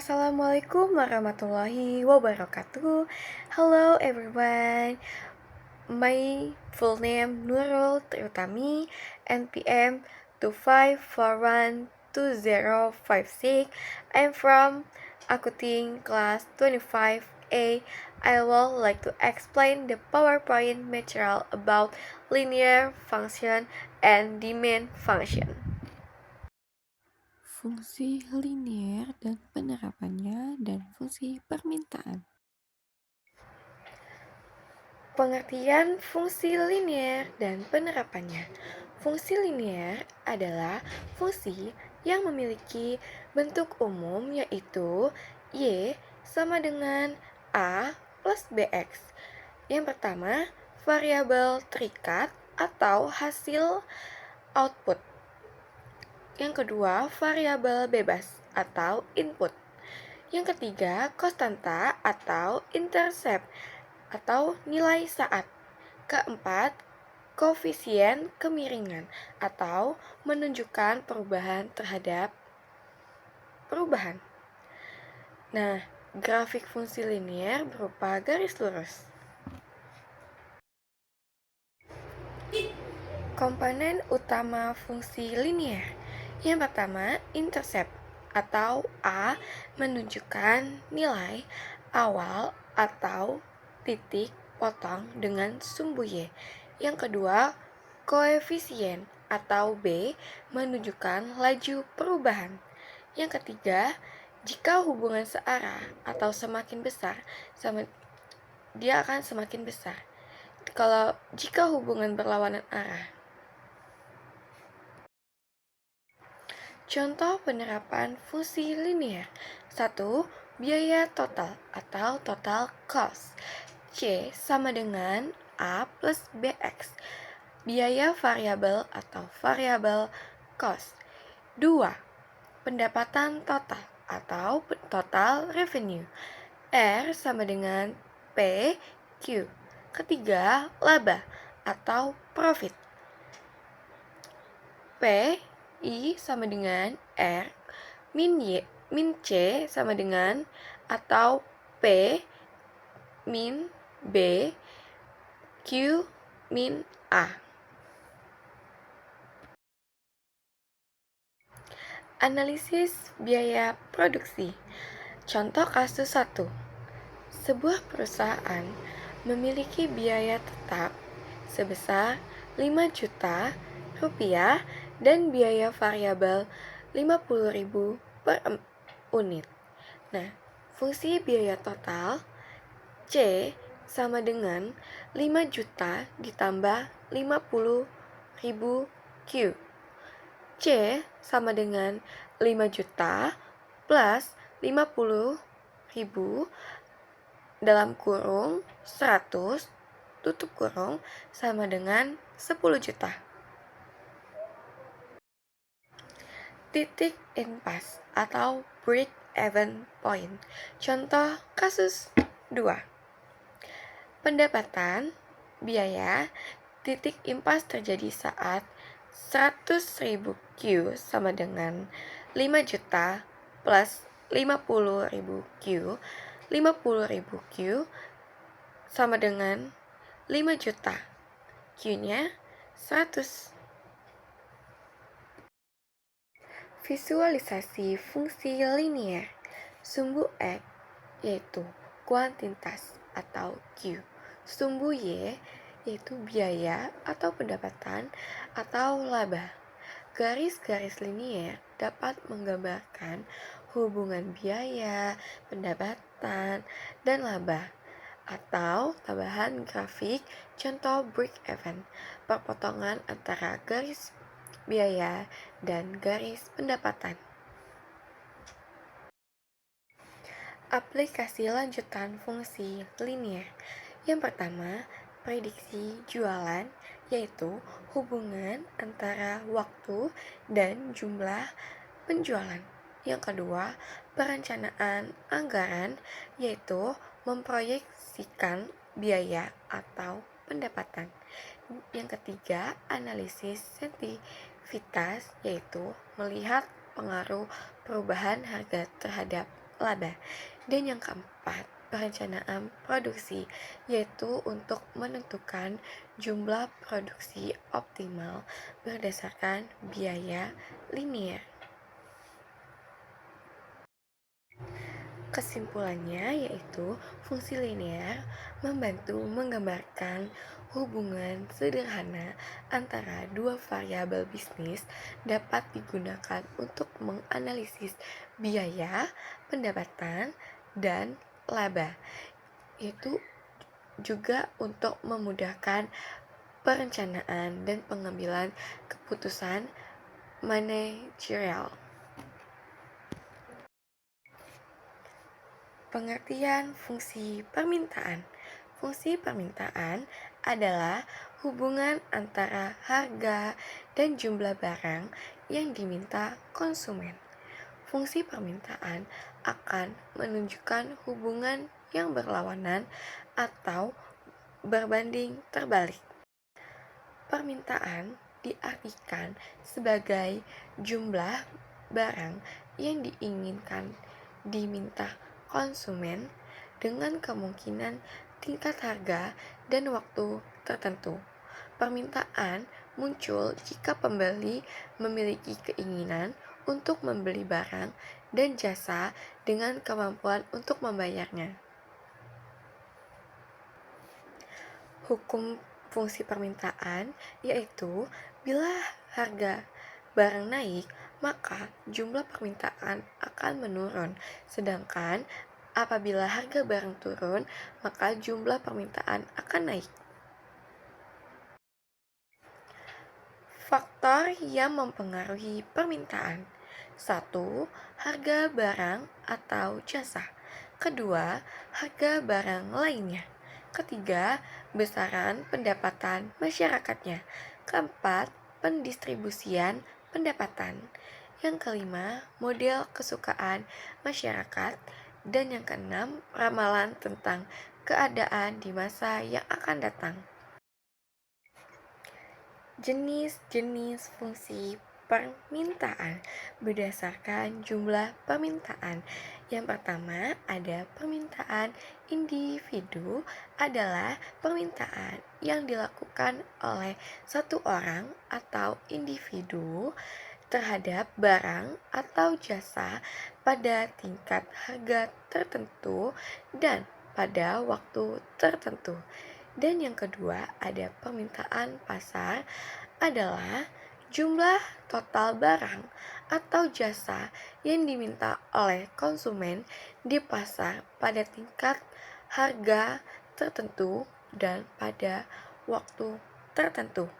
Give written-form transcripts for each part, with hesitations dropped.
Assalamualaikum warahmatullahi wabarakatuh. Hello everyone. My full name Nurul Triutami, NPM 254120556. I'm from Akuting class 25A. I would like to explain the PowerPoint material about linear function and demand function. Fungsi linier dan penerapannya, dan fungsi permintaan. Pengertian fungsi linier dan penerapannya. Fungsi linier adalah fungsi yang memiliki bentuk umum yaitu Y sama dengan A plus BX. Yang pertama, variabel terikat atau hasil output. Yang kedua, variabel bebas atau input. Yang ketiga, konstanta atau intercept atau nilai saat. Keempat, koefisien kemiringan atau menunjukkan perubahan terhadap perubahan. Nah, grafik fungsi linier berupa garis lurus. Komponen utama fungsi linier. Yang pertama, intercept atau A menunjukkan nilai awal atau titik potong dengan sumbu Y. Yang kedua, koefisien atau B menunjukkan laju perubahan. Yang ketiga, jika hubungan searah atau semakin besar, dia akan semakin besar. Jika hubungan berlawanan arah. Contoh penerapan fungsi linier. 1. Biaya total atau total cost. C sama dengan A plus BX. Biaya variabel atau variabel cost. 2. Pendapatan total atau total revenue. R sama dengan P, Q. Ketiga, laba atau profit. P, I sama dengan R, min C sama dengan atau P min B, Q min A. Analisis biaya produksi. Contoh kasus 1. Sebuah perusahaan memiliki biaya tetap sebesar 5 juta rupiah dan biaya variabel 50.000 per unit. Nah, fungsi biaya total C sama dengan 5 juta ditambah 50.000 Q. C sama dengan 5 juta plus 50.000 dalam kurung 100 tutup kurung sama dengan 10 juta. Titik impasse atau break even point. Contoh kasus 2. Pendapatan biaya titik impasse terjadi saat 100.000 Q sama dengan 5 juta plus 50.000 Q. 50.000 Q sama dengan 5 juta. Q-nya 100. Visualisasi fungsi linier. Sumbu X yaitu kuantitas atau Q. Sumbu Y yaitu biaya atau pendapatan atau laba. Garis-garis linier dapat menggambarkan hubungan biaya, pendapatan, dan laba. Atau tambahan grafik contoh break even, perpotongan antara garis biaya dan garis pendapatan. Aplikasi lanjutan fungsi linier. Yang pertama, prediksi jualan, yaitu hubungan antara waktu dan jumlah penjualan. Yang kedua, perencanaan anggaran, yaitu memproyeksikan biaya atau pendapatan. Yang ketiga, analisis sensitivitas, yaitu melihat pengaruh perubahan harga terhadap laba. Dan yang keempat, perencanaan produksi, yaitu untuk menentukan jumlah produksi optimal berdasarkan biaya linier. Kesimpulannya yaitu fungsi linear membantu menggambarkan hubungan sederhana antara dua variabel bisnis dapat digunakan untuk menganalisis biaya, pendapatan, dan laba. Itu juga untuk memudahkan perencanaan dan pengambilan keputusan manajerial. Pengertian fungsi permintaan. Fungsi permintaan adalah hubungan antara harga dan jumlah barang yang diminta konsumen. Fungsi permintaan akan menunjukkan hubungan yang berlawanan atau berbanding terbalik. Permintaan diartikan sebagai jumlah barang yang diinginkan diminta konsumen dengan kemungkinan tingkat harga dan waktu tertentu. Permintaan muncul jika pembeli memiliki keinginan untuk membeli barang dan jasa dengan kemampuan untuk membayarnya. Hukum fungsi permintaan yaitu bila harga barang naik, maka jumlah permintaan akan menurun. Sedangkan apabila harga barang turun, maka jumlah permintaan akan naik. Faktor yang mempengaruhi permintaan. 1. Harga barang atau jasa. Kedua, harga barang lainnya. Ketiga, besaran pendapatan masyarakatnya. Keempat, pendistribusian pendapatan. Yang kelima, model kesukaan masyarakat. Dan yang keenam, ramalan tentang keadaan di masa yang akan datang. Jenis-jenis fungsi permintaan berdasarkan jumlah permintaan. Yang pertama ada permintaan individu adalah permintaan yang dilakukan oleh satu orang atau individu terhadap barang atau jasa pada tingkat harga tertentu dan pada waktu tertentu. Dan yang kedua ada permintaan pasar adalah jumlah total barang atau jasa yang diminta oleh konsumen di pasar pada tingkat harga tertentu dan pada waktu tertentu.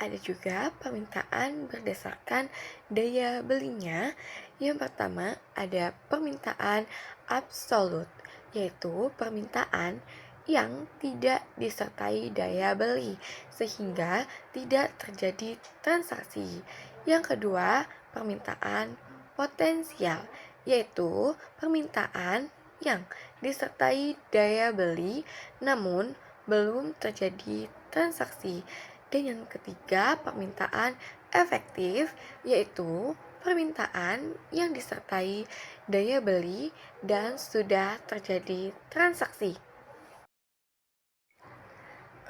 Ada juga permintaan berdasarkan daya belinya. Yang pertama ada permintaan absolut, yaitu permintaan yang tidak disertai daya beli sehingga tidak terjadi transaksi. Yang kedua, permintaan potensial, yaitu permintaan yang disertai daya beli namun belum terjadi transaksi. Dan yang ketiga, permintaan efektif, yaitu permintaan yang disertai daya beli dan sudah terjadi transaksi.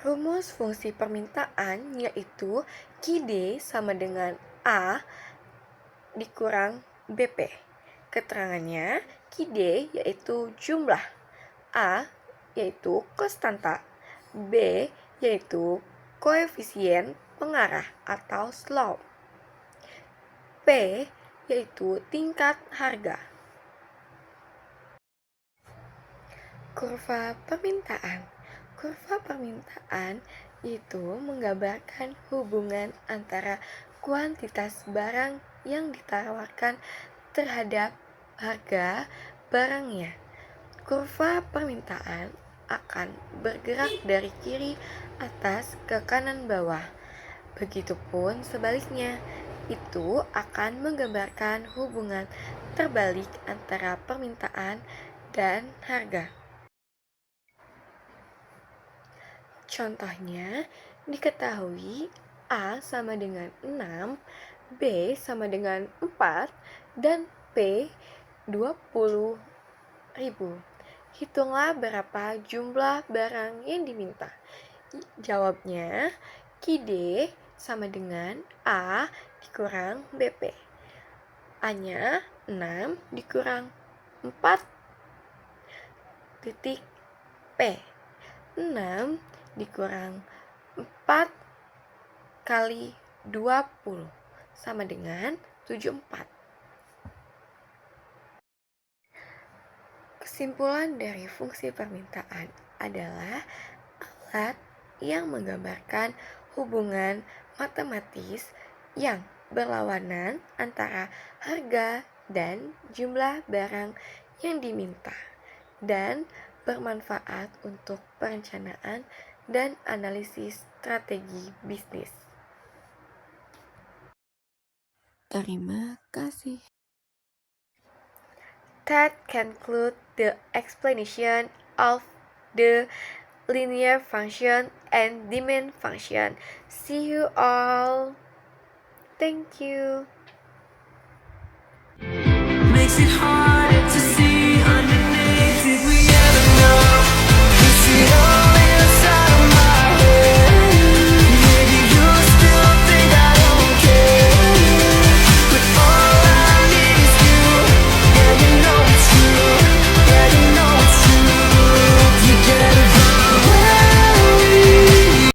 Rumus fungsi permintaan yaitu QD sama dengan A dikurang BP. Keterangannya, QD yaitu jumlah, A yaitu konstanta, B yaitu koefisien pengarah atau slope, P yaitu tingkat harga. Kurva permintaan. Kurva permintaan itu menggambarkan hubungan antara kuantitas barang yang ditawarkan terhadap harga barangnya. Kurva permintaan akan bergerak dari kiri atas ke kanan bawah. Begitupun sebaliknya, itu akan menggambarkan hubungan terbalik antara permintaan dan harga. Contohnya, diketahui A sama dengan 6, B sama dengan 4 dan P 20.000. Hitunglah berapa jumlah barang yang diminta. Jawabnya, QD sama dengan A dikurang BP. A-nya 6 dikurang 4 titik P. 6 dikurang 4 kali 20 sama dengan 74. Kesimpulan dari fungsi permintaan adalah alat yang menggambarkan hubungan matematis yang berlawanan antara harga dan jumlah barang yang diminta dan bermanfaat untuk perencanaan dan analisis strategi bisnis. Terima kasih. That concludes the explanation of the linear function and demand function. See you all. Thank you.